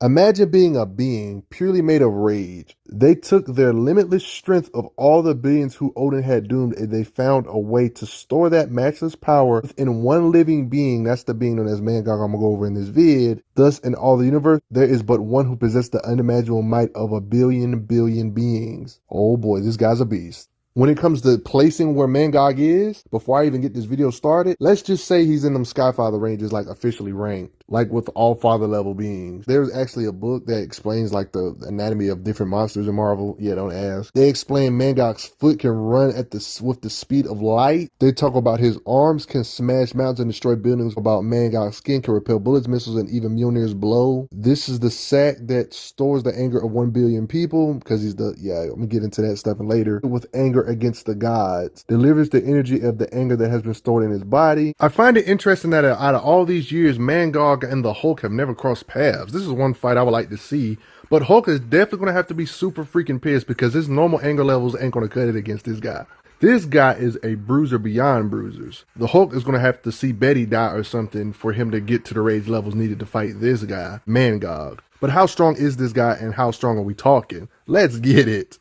Imagine being a being purely made of rage. They took their limitless strength of all the beings who Odin had doomed and they found a way to store that matchless power within one living being. That's the being known as Mangog I'm gonna go over in this vid. Thus, in all the universe, there is but one who possesses the unimaginable might of a billion beings. Oh boy, this guy's a beast. When it comes to placing where Mangog is, before I even get this video started, let's just say he's in them Skyfather ranges, like officially ranked, like with all father level beings. There's actually a book that explains like the anatomy of different monsters in Marvel. Yeah, don't ask. They explain Mangog's foot can run with the speed of light. They talk about his arms can smash mountains and destroy buildings, about Mangog's skin can repel bullets, missiles, and even Mjolnir's blow. This is the sack that stores the anger of 1 billion people, because he's I'm gonna get into that stuff later. With anger against the gods, delivers the energy of the anger that has been stored in his body. I find it interesting that out of all these years, Mangog and the Hulk have never crossed paths. This is one fight I would like to see, but Hulk is definitely going to have to be super freaking pissed because his normal anger levels ain't going to cut it against this guy. This guy is a bruiser beyond bruisers. The Hulk is going to have to see Betty die or something for him to get to the rage levels needed to fight this guy, Mangog. But how strong is this guy and how strong are we talking? Let's get it.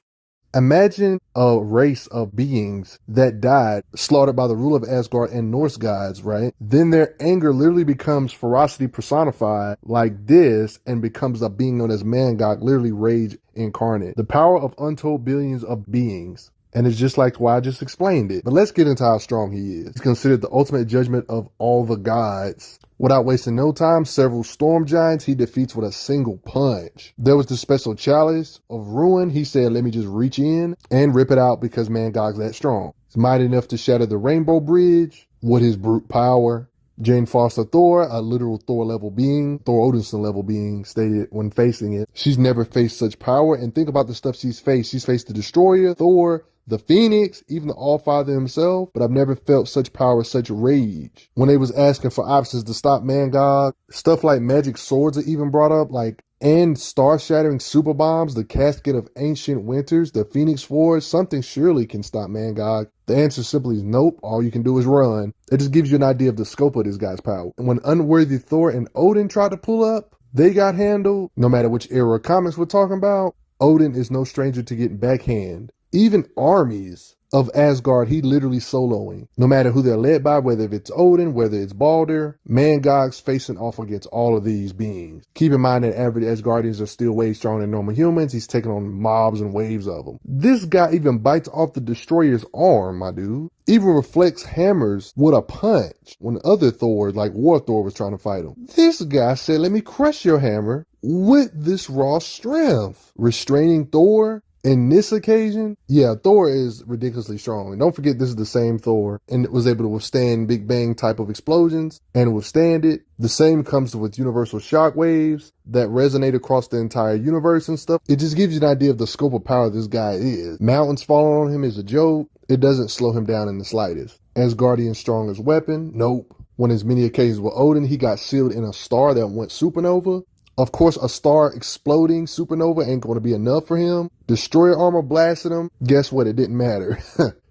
Imagine a race of beings that died, slaughtered by the rule of Asgard and Norse gods, right? Then their anger literally becomes ferocity personified like this and becomes a being known as Mangog, literally rage incarnate. The power of untold billions of beings. And it's just like why I just explained it. But let's get into how strong he is. He's considered the ultimate judgment of all the gods. Without wasting no time, several storm giants he defeats with a single punch. There was the special chalice of ruin. He said, let me just reach in and rip it out because Mangog's that strong. He's mighty enough to shatter the Rainbow Bridge with his brute power. Jane Foster Thor, a literal Thor level being, Thor Odinson level being, stated when facing it, she's never faced such power. And think about the stuff she's faced. She's faced the Destroyer, Thor, the Phoenix, even the All-Father himself, but I've never felt such power, such rage. When they was asking for options to stop Mangog, stuff like magic swords are even brought up, and star-shattering super bombs, the casket of ancient winters, the Phoenix Forge, something surely can stop Mangog. The answer simply is nope, all you can do is run. It just gives you an idea of the scope of this guy's power. And when unworthy Thor and Odin tried to pull up, they got handled. No matter which era of comics we're talking about, Odin is no stranger to getting backhand. Even armies of Asgard, he literally soloing. No matter who they're led by, whether it's Odin, whether it's Balder, Mangog's facing off against all of these beings. Keep in mind that average Asgardians are still way stronger than normal humans. He's taking on mobs and waves of them. This guy even bites off the Destroyer's arm, my dude. Even reflects hammers with a punch when other Thors, like War Thor, was trying to fight him. This guy said, let me crush your hammer with this raw strength. Restraining Thor. In this occasion, yeah, Thor is ridiculously strong. And don't forget, this is the same Thor and was able to withstand Big Bang type of explosions and withstand it. The same comes with universal shock waves that resonate across the entire universe and stuff. It just gives you an idea of the scope of power this guy is. Mountains falling on him is a joke. It doesn't slow him down in the slightest. Asgardian's strongest weapon? Nope. On his many occasions with Odin, he got sealed in a star that went supernova. Of course, a star exploding supernova ain't going to be enough for him. Destroyer armor blasted him. Guess what? It didn't matter.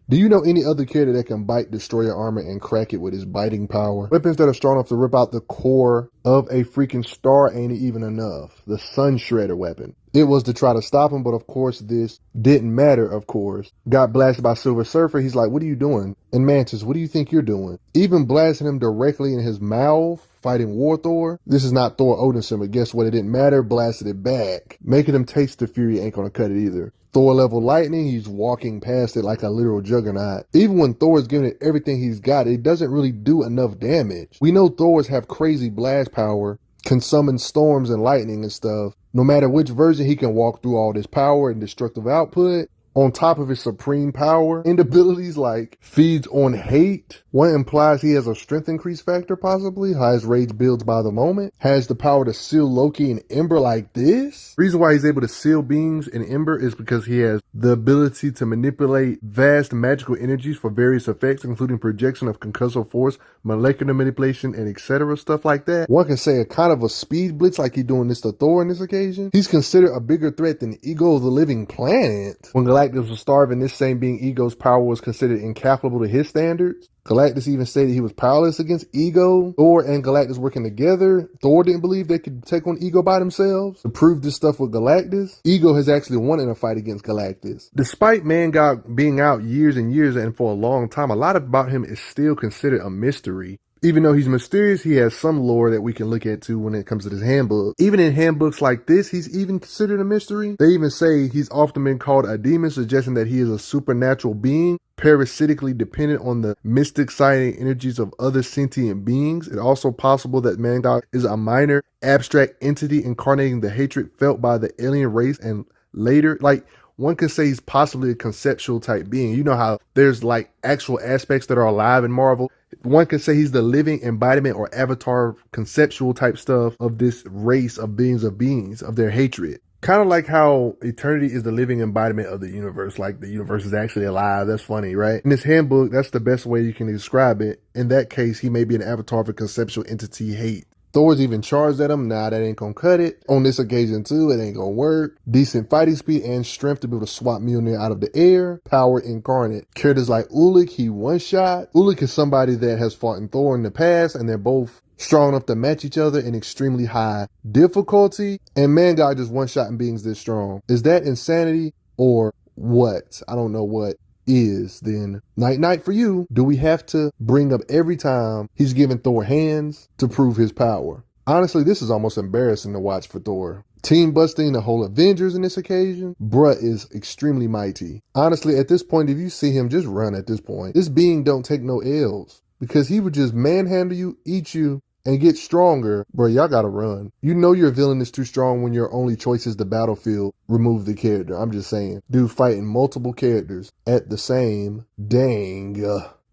Do you know any other character that can bite Destroyer armor and crack it with his biting power? Weapons that are strong enough to rip out the core of a freaking star ain't even enough. The Sun Shredder weapon. It was to try to stop him, but of course this didn't matter, of course. Got blasted by Silver Surfer. He's like, what are you doing? And Mantis, what do you think you're doing? Even blasting him directly in his mouth, fighting War Thor. This is not Thor Odinson, but guess what? It didn't matter. Blasted it back. Making him taste the fury ain't gonna cut it either. Thor level lightning, he's walking past it like a literal juggernaut. Even when Thor is giving it everything he's got, it doesn't really do enough damage. We know Thors have crazy blast power, can summon storms and lightning and stuff. No matter which version, he can walk through all this power and destructive output. On top of his supreme power and abilities like feeds on hate. One implies he has a strength increase factor possibly, how his rage builds by the moment. Has the power to seal Loki and Ember like this. Reason why he's able to seal beings in Ember is because he has the ability to manipulate vast magical energies for various effects, including projection of concussive force, molecular manipulation, and etc. Stuff like that. One can say a kind of a speed blitz like he's doing this to Thor on this occasion. He's considered a bigger threat than Ego of the Living Planet. When Galactus was starving, this same being Ego's power was considered incalculable to his standards. Galactus even stated he was powerless against Ego. Thor and Galactus working together. Thor didn't believe they could take on Ego by themselves. To prove this stuff with Galactus, Ego has actually won in a fight against Galactus. Despite Mangog being out years and years and for a long time, a lot about him is still considered a mystery. Even though he's mysterious, he has some lore that we can look at too when it comes to this handbook. Even in handbooks like this, he's even considered a mystery. They even say he's often been called a demon, suggesting that he is a supernatural being, parasitically dependent on the mystic psionic energies of other sentient beings. It's also possible that Mangog is a minor abstract entity incarnating the hatred felt by the alien race, and later, like, one could say he's possibly a conceptual type being. You know how there's like actual aspects that are alive in Marvel. One could say he's the living embodiment or avatar conceptual type stuff of this race of beings, of their hatred. Kind of like how eternity is the living embodiment of the universe, like the universe is actually alive. That's funny, right? In this handbook, that's the best way you can describe it. In that case, he may be an avatar for conceptual entity hate. Thor's even charged at him. Nah, that ain't gonna cut it. On this occasion too, it ain't gonna work. Decent fighting speed and strength to be able to swap Mjolnir out of the air. Power incarnate. Characters like Ulik, he one-shot. Ulik is somebody that has fought in Thor in the past, and they're both strong enough to match each other in extremely high difficulty. And Mangog just one-shotting beings this strong. Is that insanity or what? I don't know what is. Then night for you. Do we have to bring up every time he's giving Thor hands to prove his power? Honestly, this is almost embarrassing to watch for Thor. Team busting the whole Avengers in this occasion. Bruh is extremely mighty. Honestly, at this point, if you see him, just run at this point. This being don't take no L's, because he would just manhandle you, eat you, and get stronger. Bro, y'all gotta run. You know your villain is too strong when your only choice is the battlefield. Remove the character. I'm just saying. Dude fighting multiple characters at the same dang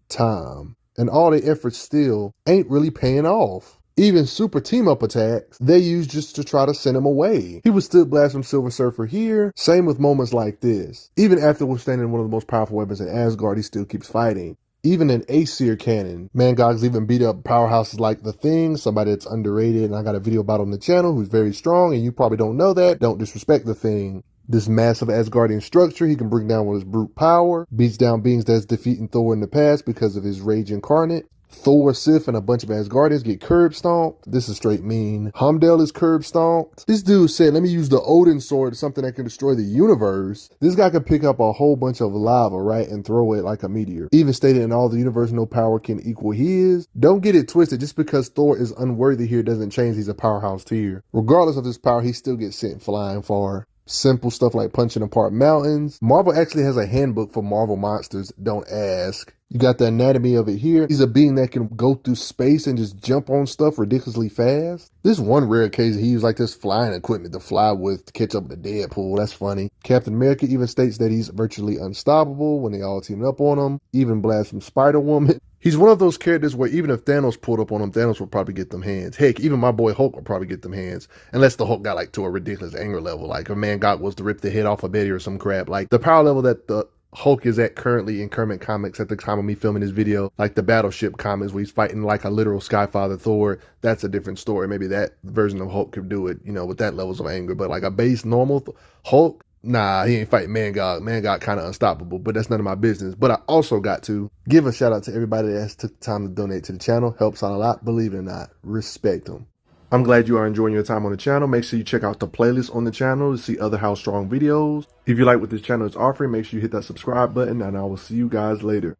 time. And all the efforts still ain't really paying off. Even super team-up attacks, they use just to try to send him away. He would still blast from Silver Surfer here. Same with moments like this. Even after withstanding one of the most powerful weapons in Asgard, he still keeps fighting. Even an Aesir cannon. Mangog's even beat up powerhouses like The Thing, somebody that's underrated, and I got a video about on the channel who's very strong, and you probably don't know that. Don't disrespect The Thing. This massive Asgardian structure he can bring down with his brute power. Beats down beings that's defeating Thor in the past because of his rage incarnate. Thor, Sif, and a bunch of Asgardians get curb stomped. This is straight mean. Heimdall is curb stomped. This dude said, let me use the Odin sword, something that can destroy the universe. This guy can pick up a whole bunch of lava, right, and throw it like a meteor. Even stated in all the universe, no power can equal his. Don't get it twisted. Just because Thor is unworthy here doesn't change he's a powerhouse tier. Regardless of his power, he still gets sent flying far. Simple stuff like punching apart mountains. Marvel actually has a handbook for Marvel monsters. Don't ask. You got the anatomy of it here. He's a being that can go through space and just jump on stuff ridiculously fast. This one rare occasion he used like this flying equipment to fly with to catch up with the Deadpool. That's funny. Captain America even states that he's virtually unstoppable when they all team up on him. Even blasts from Spider-Woman. He's one of those characters where even if Thanos pulled up on him, Thanos would probably get them hands. Heck, even my boy Hulk would probably get them hands. Unless the Hulk got like to a ridiculous anger level. Like if Mangog was to rip the head off of Betty or some crap. Like the power level that the Hulk is at currently in Kermit comics at the time of me filming this video, like the Battleship comics where he's fighting like a literal Skyfather Thor, that's a different story. Maybe that version of Hulk could do it, you know, with that levels of anger. But like a base normal Hulk, nah, he ain't fighting Mangog. Mangog kind of unstoppable, but that's none of my business. But I also got to give a shout out to everybody that has took the time to donate to the channel. Helps out a lot, believe it or not. Respect them. I'm glad you are enjoying your time on the channel. Make sure you check out the playlist on the channel to see other How Strong videos. If you like what this channel is offering, make sure you hit that subscribe button, and I will see you guys later.